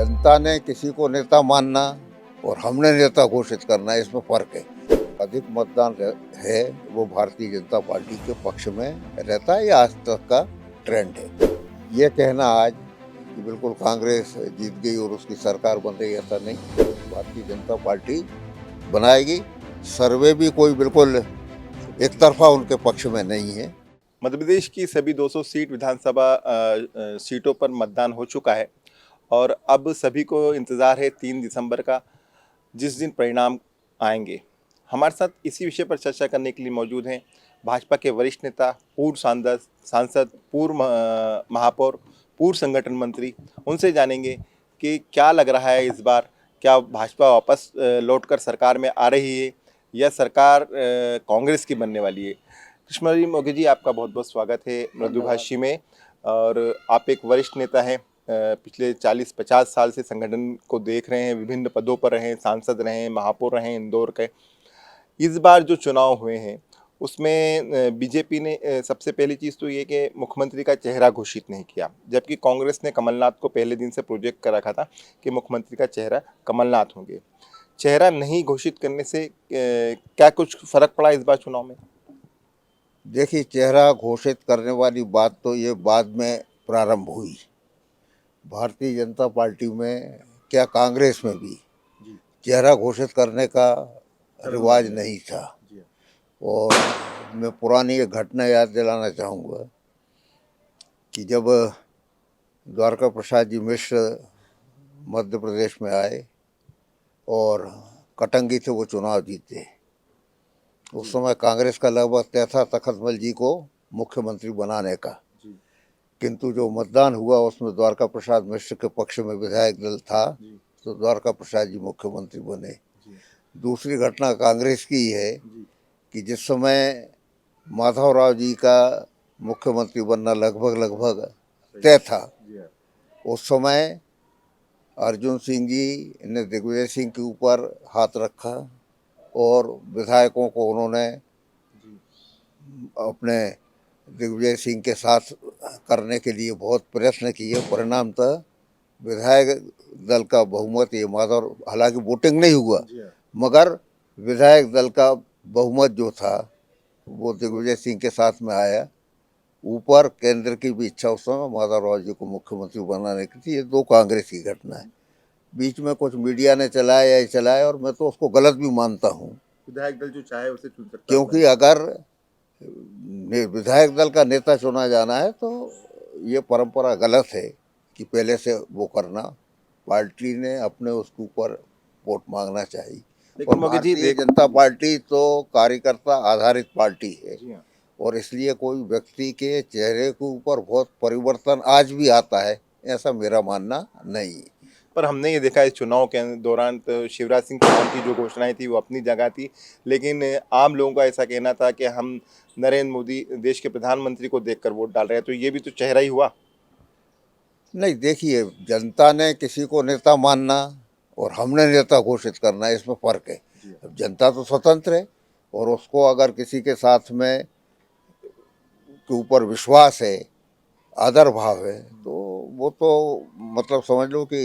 जनता ने किसी को नेता मानना और हमने नेता घोषित करना, इसमें फर्क है। अधिक मतदान है वो भारतीय जनता पार्टी के पक्ष में रहता है, ये आज तक का ट्रेंड है। ये कहना आज कि बिल्कुल कांग्रेस जीत गई और उसकी सरकार बन रही, ऐसा नहीं। भारतीय जनता पार्टी बनाएगी। सर्वे भी कोई बिल्कुल एक तरफा उनके पक्ष में नहीं है। मध्य प्रदेश की सभी 200 सीट विधानसभा सीटों पर मतदान हो चुका है और अब सभी को इंतज़ार है 3 दिसंबर का, जिस दिन परिणाम आएंगे। हमारे साथ इसी विषय पर चर्चा करने के लिए मौजूद हैं भाजपा के वरिष्ठ नेता, पूर्व सांसद, पूर्व महापौर, पूर्व संगठन मंत्री। उनसे जानेंगे कि क्या लग रहा है इस बार, क्या भाजपा वापस लौटकर सरकार में आ रही है या सरकार कांग्रेस की बनने वाली है। कृष्णजी मोघे जी, आपका बहुत बहुत स्वागत है मृदुभाषी में। और आप एक वरिष्ठ नेता हैं, पिछले 40-50 साल से संगठन को देख रहे हैं, विभिन्न पदों पर रहे, सांसद रहे, महापौर रहे इंदौर के। इस बार जो चुनाव हुए हैं उसमें बीजेपी ने सबसे पहली चीज़ तो ये कि मुख्यमंत्री का चेहरा घोषित नहीं किया, जबकि कांग्रेस ने कमलनाथ को पहले दिन से प्रोजेक्ट कर रखा था कि मुख्यमंत्री का चेहरा कमलनाथ होंगे। चेहरा नहीं घोषित करने से क्या कुछ फर्क पड़ा इस बार चुनाव में? देखिए, चेहरा घोषित करने वाली बात तो ये बाद में प्रारंभ हुई। भारतीय जनता पार्टी में, क्या कांग्रेस में भी चेहरा घोषित करने का रिवाज नहीं था। और मैं पुरानी एक घटना याद दिलाना चाहूँगा कि जब द्वारका प्रसाद जी मिश्र मध्य प्रदेश में आए और कटंगी से वो चुनाव जीते, उस समय कांग्रेस का लगभग तय था तखतमल जी को मुख्यमंत्री बनाने का। किंतु जो मतदान हुआ उसमें द्वारका प्रसाद मिश्र के पक्ष में विधायक दल था, तो द्वारका प्रसाद जी मुख्यमंत्री बने। दूसरी घटना कांग्रेस की है कि जिस समय माधवराव जी का मुख्यमंत्री बनना लगभग तय था, उस समय अर्जुन सिंह जी ने दिग्विजय सिंह के ऊपर हाथ रखा और विधायकों को उन्होंने अपने दिग्विजय सिंह के साथ करने के लिए बहुत प्रयत्न किए। परिणामतः विधायक दल का बहुमत, ये माधव, हालांकि वोटिंग नहीं हुआ, मगर विधायक दल का बहुमत जो था वो दिग्विजय सिंह के साथ में आया। ऊपर केंद्र की भी इच्छा उस समय माधवराव जी को मुख्यमंत्री बनाने की थी। ये दो कांग्रेस की घटना है। बीच में कुछ मीडिया ने चलाया या चलाया, और मैं तो उसको गलत भी मानता हूँ। विधायक दल जो चाहे उसे चुन सकता है, क्योंकि अगर विधायक दल का नेता चुना जाना है तो ये परंपरा गलत है कि पहले से वो करना। पार्टी ने अपने उसके ऊपर वोट मांगना चाहिए। और भारतीय जनता पार्टी तो कार्यकर्ता आधारित पार्टी है, और इसलिए कोई व्यक्ति के चेहरे के ऊपर बहुत परिवर्तन आज भी आता है, ऐसा मेरा मानना नहीं है। पर हमने ये देखा इस चुनाव के दौरान तो शिवराज सिंह चौहान की जो घोषणाएं थी वो अपनी जगह थी, लेकिन आम लोगों का ऐसा कहना था कि हम नरेंद्र मोदी देश के प्रधानमंत्री को देखकर वोट डाल रहे हैं, तो ये भी तो चेहरा ही हुआ। नहीं, देखिए, जनता ने किसी को नेता मानना और हमने नेता घोषित करना, इसमें फर्क है। अब जनता तो स्वतंत्र है, और उसको अगर किसी के साथ में के ऊपर विश्वास है, आदर भाव है, तो वो तो मतलब समझ लो कि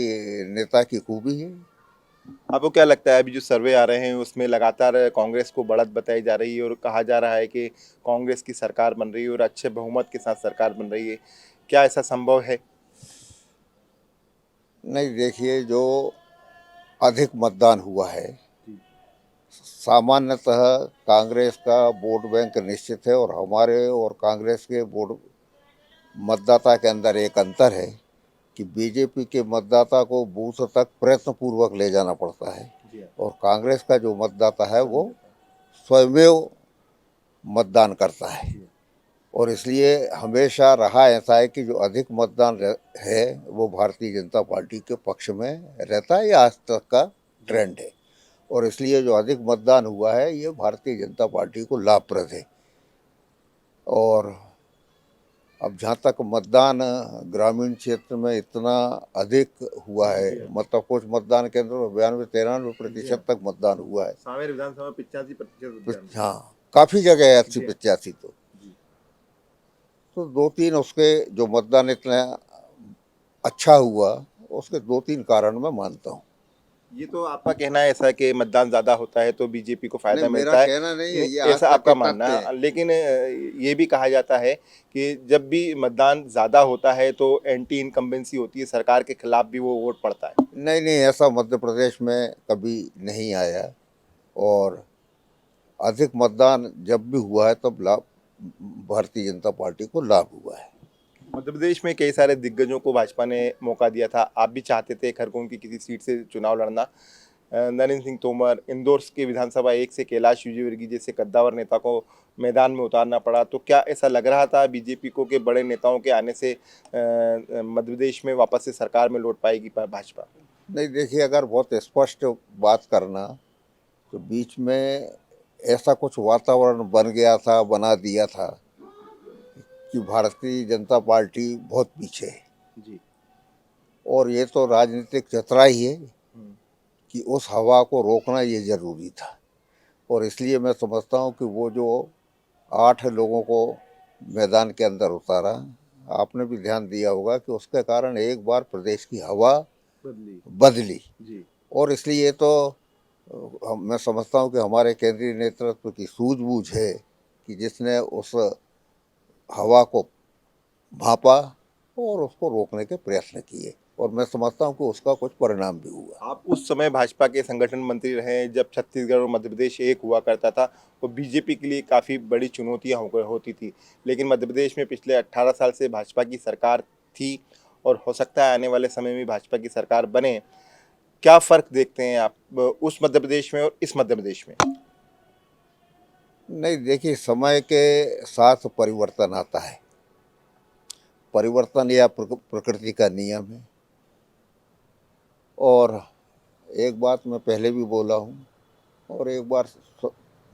नेता की खूबी है। आपको क्या लगता है अभी जो सर्वे आ रहे हैं उसमें लगातार कांग्रेस को बढ़त बताई जा रही है और कहा जा रहा है कि कांग्रेस की सरकार बन रही है और अच्छे बहुमत के साथ सरकार बन रही है, क्या ऐसा संभव है? नहीं, देखिए, जो अधिक मतदान हुआ है, सामान्यतः कांग्रेस का वोट बैंक निश्चित है, और हमारे और कांग्रेस के वोट मतदाता के अंदर एक अंतर है कि बीजेपी के मतदाता को बूथ तक प्रयत्नपूर्वक ले जाना पड़ता है, और कांग्रेस का जो मतदाता है वो स्वयं मतदान करता है। और इसलिए हमेशा रहा ऐसा है कि जो अधिक मतदान है वो भारतीय जनता पार्टी के पक्ष में रहता है, ये आज तक का ट्रेंड है। और इसलिए जो अधिक मतदान हुआ है ये भारतीय जनता पार्टी को लाभप्रद है। और अब जहाँ तक मतदान ग्रामीण क्षेत्र में इतना अधिक हुआ है, मतलब कुछ मतदान केंद्र में 92-93% तक मतदान हुआ है। सांवेर विधानसभा 85%। हाँ, काफ़ी जगह है 80-85। तो 2-3 उसके जो मतदान इतना अच्छा हुआ, उसके दो तीन कारण मैं मानता हूँ। ये तो आपका कहना है ऐसा कि मतदान ज़्यादा होता है तो बीजेपी को नहीं, फायदा मेरा मिलता है। कहना नहीं है, नहीं, ये आज ऐसा तक के आपका मानना तथ्य है, हैं। लेकिन ये भी कहा जाता है कि जब भी मतदान ज़्यादा होता है तो एंटी इनकम्बेंसी होती है, सरकार के खिलाफ भी वो वोट पड़ता है। नहीं नहीं, ऐसा मध्य प्रदेश में कभी नहीं आया। और अधिक मतदान जब भी हुआ है तब लाभ भारतीय जनता पार्टी को लाभ हुआ है। मध्य प्रदेश में कई सारे दिग्गजों को भाजपा ने मौका दिया था, आप भी चाहते थे खरगोन की किसी सीट से चुनाव लड़ना। नरेंद्र सिंह तोमर, इंदौर के विधानसभा एक से कैलाश विजयवर्गीय जैसे कद्दावर नेता को मैदान में उतारना पड़ा, तो क्या ऐसा लग रहा था बीजेपी को कि बड़े नेताओं के आने से मध्य प्रदेश में वापस से सरकार में लौट पाएगी भाजपा? नहीं, देखिए, अगर बहुत स्पष्ट बात करना तो बीच में ऐसा कुछ वातावरण बन गया था, बना दिया था कि भारतीय जनता पार्टी बहुत पीछे है। जी। और ये तो राजनीतिक चतुराई है हम्म। कि उस हवा को रोकना ये जरूरी था। और इसलिए मैं समझता हूँ कि वो जो 8 लोगों को मैदान के अंदर उतारा, आपने भी ध्यान दिया होगा कि उसके कारण एक बार प्रदेश की हवा बदली। बदली। जी। और इसलिए तो मैं समझता हूँ कि हमारे केंद्रीय नेतृत्व की सूझबूझ है कि जिसने उस हवा को भांपा और उसको रोकने के प्रयत्न किए। और मैं समझता हूँ कि उसका कुछ परिणाम भी हुआ। आप उस समय भाजपा के संगठन मंत्री रहे जब छत्तीसगढ़ और मध्य प्रदेश एक हुआ करता था, तो बीजेपी के लिए काफ़ी बड़ी चुनौतियां होती थी, लेकिन मध्य प्रदेश में पिछले 18 साल से भाजपा की सरकार थी और हो सकता है आने वाले समय में भाजपा की सरकार बने। क्या फ़र्क देखते हैं आप उस मध्य प्रदेश में और इस मध्य प्रदेश में? नहीं, देखिए, समय के साथ परिवर्तन आता है। परिवर्तन या प्रकृति का नियम है। और एक बात मैं पहले भी बोला हूँ, और एक बार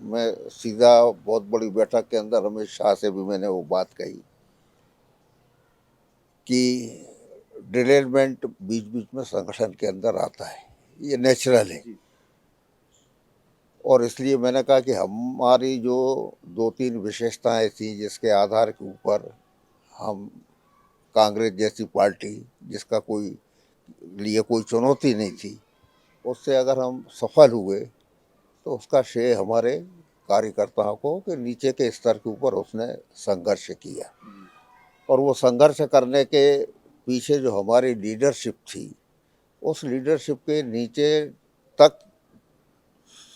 मैं सीधा बहुत बड़ी बैठक के अंदर अमित शाह से भी मैंने वो बात कही कि डिरेलमेंट बीच बीच में संगठन के अंदर आता है, ये नेचुरल है। और इसलिए मैंने कहा कि हमारी जो दो तीन विशेषताएं थी जिसके आधार के ऊपर हम कांग्रेस जैसी पार्टी, जिसका कोई लिए कोई चुनौती नहीं थी, उससे अगर हम सफल हुए तो उसका श्रेय हमारे कार्यकर्ताओं को कि नीचे के स्तर के ऊपर उसने संघर्ष किया। और वो संघर्ष करने के पीछे जो हमारी लीडरशिप थी, उस लीडरशिप के नीचे तक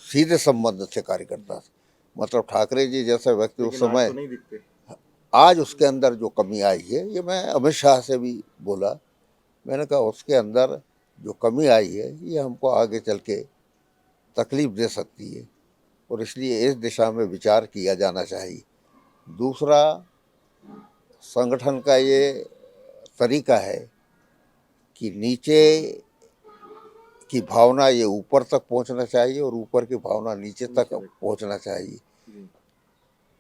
सीधे संबंध थे कार्यकर्ता से। मतलब ठाकरे जी जैसे व्यक्ति उस लेकिन आज समय, तो नहीं दिखते। आज उसके अंदर जो कमी आई है, ये मैं अमित शाह से भी बोला। मैंने कहा उसके अंदर जो कमी आई है ये हमको आगे चल के तकलीफ दे सकती है, और इसलिए इस दिशा में विचार किया जाना चाहिए। दूसरा, संगठन का ये तरीका है कि नीचे की भावना ये ऊपर तक पहुंचना चाहिए और ऊपर की भावना नीचे तक पहुंचना चाहिए।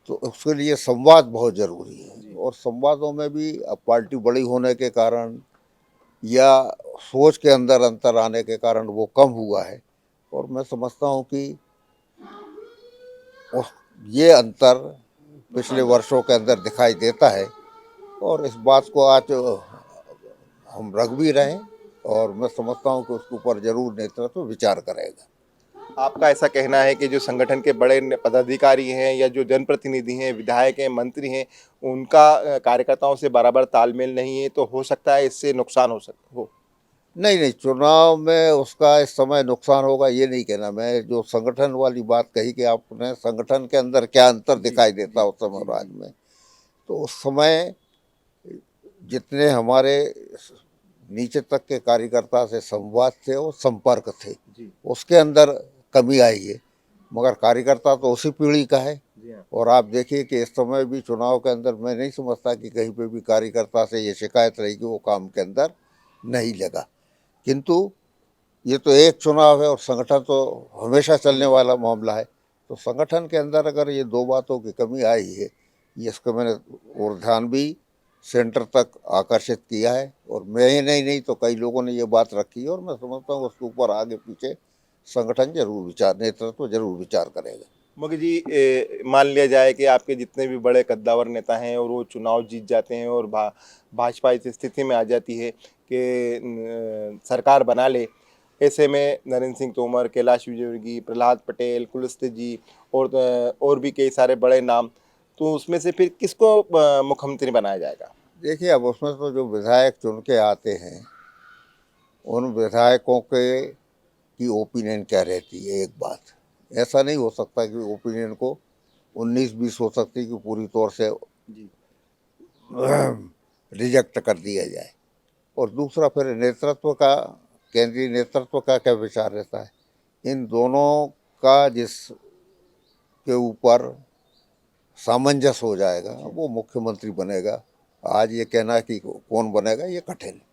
तो उसके लिए संवाद बहुत ज़रूरी है। और संवादों में भी अब पार्टी बड़ी होने के कारण या सोच के अंदर अंतर आने के कारण वो कम हुआ है। और मैं समझता हूँ कि ये अंतर पिछले वर्षों के अंदर दिखाई देता है। और इस बात को आज हम रख भी रहे हैं, और मैं समझता हूँ कि उसके ऊपर जरूर नेतृत्व विचार करेगा। आपका ऐसा कहना है कि जो संगठन के बड़े पदाधिकारी हैं या जो जनप्रतिनिधि हैं, विधायक हैं, मंत्री हैं, उनका कार्यकर्ताओं से बराबर तालमेल नहीं है, तो हो सकता है इससे नुकसान हो। नहीं नहीं, चुनाव में उसका इस समय नुकसान होगा ये नहीं कहना। मैं जो संगठन वाली बात कही कि आपने संगठन के अंदर क्या अंतर दिखाई देता उस समय और आज में, तो उस समय जितने हमारे नीचे तक के कार्यकर्ता से संवाद थे और संपर्क थे, उसके अंदर कमी आई है। मगर कार्यकर्ता तो उसी पीढ़ी का है। और आप देखिए कि इस समय भी चुनाव के अंदर मैं नहीं समझता कि कहीं पे भी कार्यकर्ता से ये शिकायत रही कि वो काम के अंदर नहीं लगा। किंतु ये तो एक चुनाव है और संगठन तो हमेशा चलने वाला मामला है। तो संगठन के अंदर अगर ये दो बातों की कमी आई है, ये इसको मैंने और ध्यान भी सेंटर तक आकर्षित किया है। और मैं ही नहीं तो कई लोगों ने ये बात रखी है, और मैं समझता हूँ उसके ऊपर आगे पीछे संगठन जरूर विचार, नेतृत्व जरूर विचार करेगा। मगर जी मान लिया जाए कि आपके जितने भी बड़े कद्दावर नेता हैं और वो चुनाव जीत जाते हैं और भाजपा इस स्थिति में आ जाती है कि सरकार बना ले, ऐसे में नरेंद्र सिंह तोमर, कैलाश विजयवर्गीय, प्रहलाद पटेल, कुलस्ते जी और भी कई सारे बड़े नाम, तो उसमें से फिर किसको मुख्यमंत्री बनाया जाएगा? देखिए, अब उसमें तो जो विधायक चुन के आते हैं उन विधायकों के की ओपिनियन क्या रहती है। एक बात, ऐसा नहीं हो सकता कि ओपिनियन को 19-20 हो सकती कि पूरी तौर से जी। रिजेक्ट कर दिया जाए। और दूसरा, फिर नेतृत्व का, केंद्रीय नेतृत्व का क्या विचार रहता है। इन दोनों का जिसके ऊपर सामंजस्य हो जाएगा वो मुख्यमंत्री बनेगा। आज ये कहना कि कौन बनेगा ये कठिन है।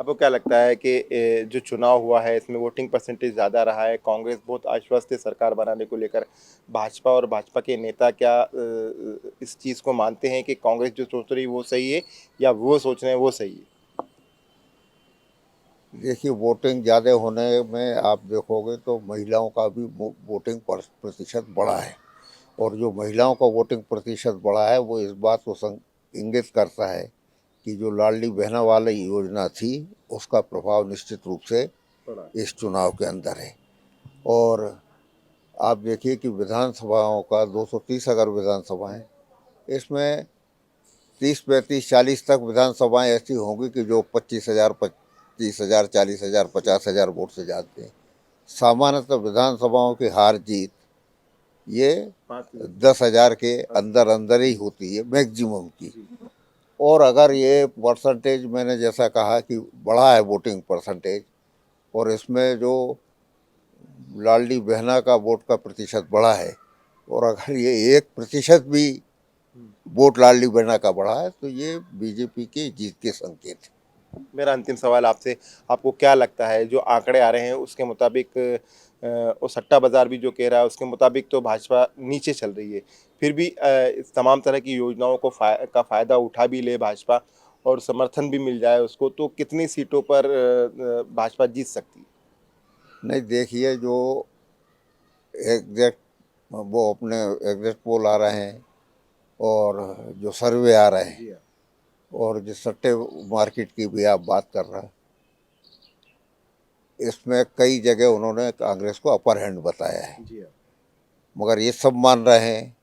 आपको क्या लगता है कि जो चुनाव हुआ है इसमें वोटिंग परसेंटेज ज़्यादा रहा है, कांग्रेस बहुत आश्वस्त है सरकार बनाने को लेकर, भाजपा और भाजपा के नेता क्या इस चीज़ को मानते हैं कि कांग्रेस जो सोच रही है वो सही है या वो सोच रहे हैं वो सही है? देखिए, वोटिंग ज़्यादा होने में आप देखोगे तो महिलाओं का भी वोटिंग प्रतिशत बढ़ा है। और जो महिलाओं का वोटिंग प्रतिशत बढ़ा है वो इस बात को इंगित करता है कि जो लाडली बहना वाली योजना थी उसका प्रभाव निश्चित रूप से इस चुनाव के अंदर है। और आप देखिए कि विधानसभाओं का 230 अगर विधानसभाएं, इसमें 30, 35, 40 तक विधानसभाएं ऐसी होंगी कि जो 25,000, 30,000, 40,000, 50,000 वोट से जाते हैं। सामान्यतः विधानसभाओं की हार जीत ये 10,000 के अंदर अंदर ही होती है मैक्सिमम की। और अगर ये परसेंटेज मैंने जैसा कहा कि बढ़ा है वोटिंग परसेंटेज, और इसमें जो लाडली बहना का वोट का प्रतिशत बढ़ा है, और अगर ये 1% भी वोट लाडली बहना का बढ़ा है तो ये बीजेपी की जीत के संकेत है। मेरा अंतिम सवाल आपसे, आपको क्या लगता है जो आंकड़े आ रहे हैं उसके मुताबिक और सट्टा बाजार भी जो कह रहा है उसके मुताबिक तो भाजपा नीचे चल रही है, फिर भी इस तमाम तरह की योजनाओं को का फ़ायदा उठा भी ले भाजपा और समर्थन भी मिल जाए उसको, तो कितनी सीटों पर भाजपा जीत सकती है? नहीं, देखिए, जो एग्जैक्ट वो अपने एग्जैक्ट पोल आ रहे हैं और जो सर्वे आ रहे हैं, जी हाँ। और जो सट्टे मार्केट की भी आप बात कर रहे हैं, इसमें कई जगह उन्होंने कांग्रेस को अपर हैंड बताया है। जी हाँ। मगर ये सब मान रहे हैं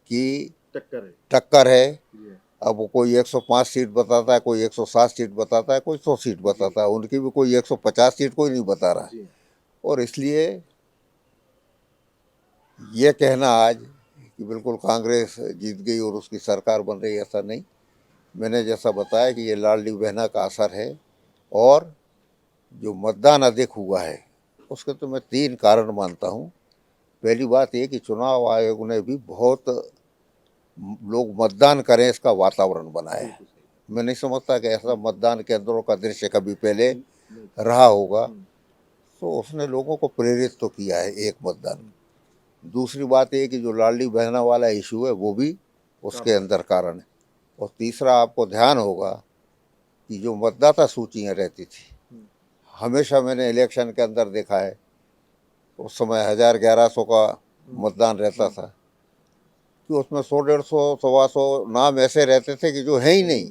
कि टक्कर है। टक्कर है। जी हाँ। अब वो कोई 105 सीट बताता है, कोई 107 सीट बताता है, कोई 100 सीट बताता है, उनकी भी कोई 150 सीट कोई नहीं बता रहा है। जी हाँ। और इसलिए ये कहना आज कि बिल्कुल कांग्रेस जीत गई और उसकी सरकार बन रही, ऐसा नहीं। मैंने जैसा बताया कि ये लाडली बहना का असर है। और जो मतदान अधिक हुआ है उसके तो मैं 3 कारण मानता हूँ। पहली बात ये कि चुनाव आयोग ने भी बहुत लोग मतदान करें इसका वातावरण बनाया है। बिल्कुल सही। मैं नहीं समझता कि ऐसा मतदान केंद्रों का दृश्य कभी पहले रहा होगा। तो उसने लोगों को प्रेरित तो किया है एक मतदान। दूसरी बात ये कि जो लाडली बहना वाला इशू है वो भी उसके अंदर कारण है। और तीसरा, आपको ध्यान होगा कि जो मतदाता सूचियां रहती थी, हमेशा मैंने इलेक्शन के अंदर देखा है, उस समय 1,000, 1,100 का मतदान रहता था कि उसमें 100, 150, 125 नाम ऐसे रहते थे कि जो है ही नहीं।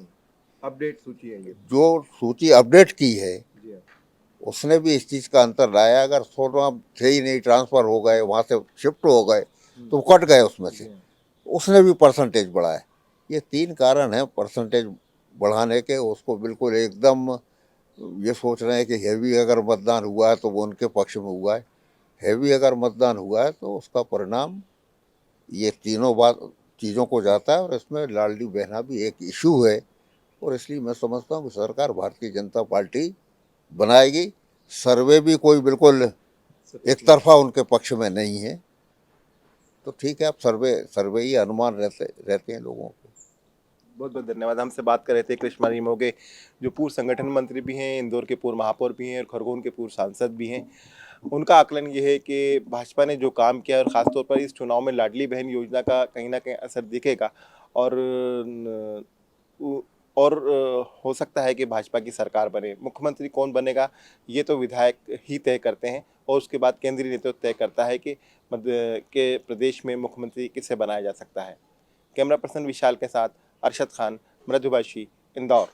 अपडेट सूची है ये। जो सूची अपडेट की है जी हाँ। उसने भी इस चीज़ का अंतर लाया। अगर 100 नाम थे ही नहीं, ट्रांसफ़र हो गए, वहाँ से शिफ्ट हो गए, तो कट गए उसमें से, उसने भी परसेंटेज बढ़ाया। ये 3 कारण हैं परसेंटेज बढ़ाने के। उसको बिल्कुल एकदम ये सोच रहे हैं कि हैवी अगर मतदान हुआ है तो वो उनके पक्ष में हुआ है। हैवी अगर मतदान हुआ है तो उसका परिणाम ये तीनों बात चीज़ों को जाता है। और इसमें लाडली बहना भी एक इशू है। और इसलिए मैं समझता हूँ कि सरकार भारतीय जनता पार्टी बनाएगी। सर्वे भी कोई बिल्कुल एक तरफा उनके पक्ष में नहीं है। तो ठीक है, अब सर्वे सर्वे ही अनुमान रहते रहते हैं लोगों को। बहुत बहुत धन्यवाद। हमसे बात कर रहे थे कृष्णा मोगे, जो पूर्व संगठन मंत्री भी हैं, इंदौर के पूर्व महापौर भी हैं और खरगोन के पूर्व सांसद भी हैं। उनका आकलन ये है कि भाजपा ने जो काम किया और ख़ासतौर पर इस चुनाव में लाडली बहन योजना का कहीं ना कहीं असर दिखेगा। और हो सकता है कि भाजपा की सरकार बने। मुख्यमंत्री कौन बनेगा ये तो विधायक ही तय करते हैं। और उसके बाद केंद्रीय नेतृत्व तय करता है कि मध्य के प्रदेश में मुख्यमंत्री किसे बनाया जा सकता है। कैमरा पर्सन विशाल के साथ अरशद खान, मृदुभाषी, इंदौर।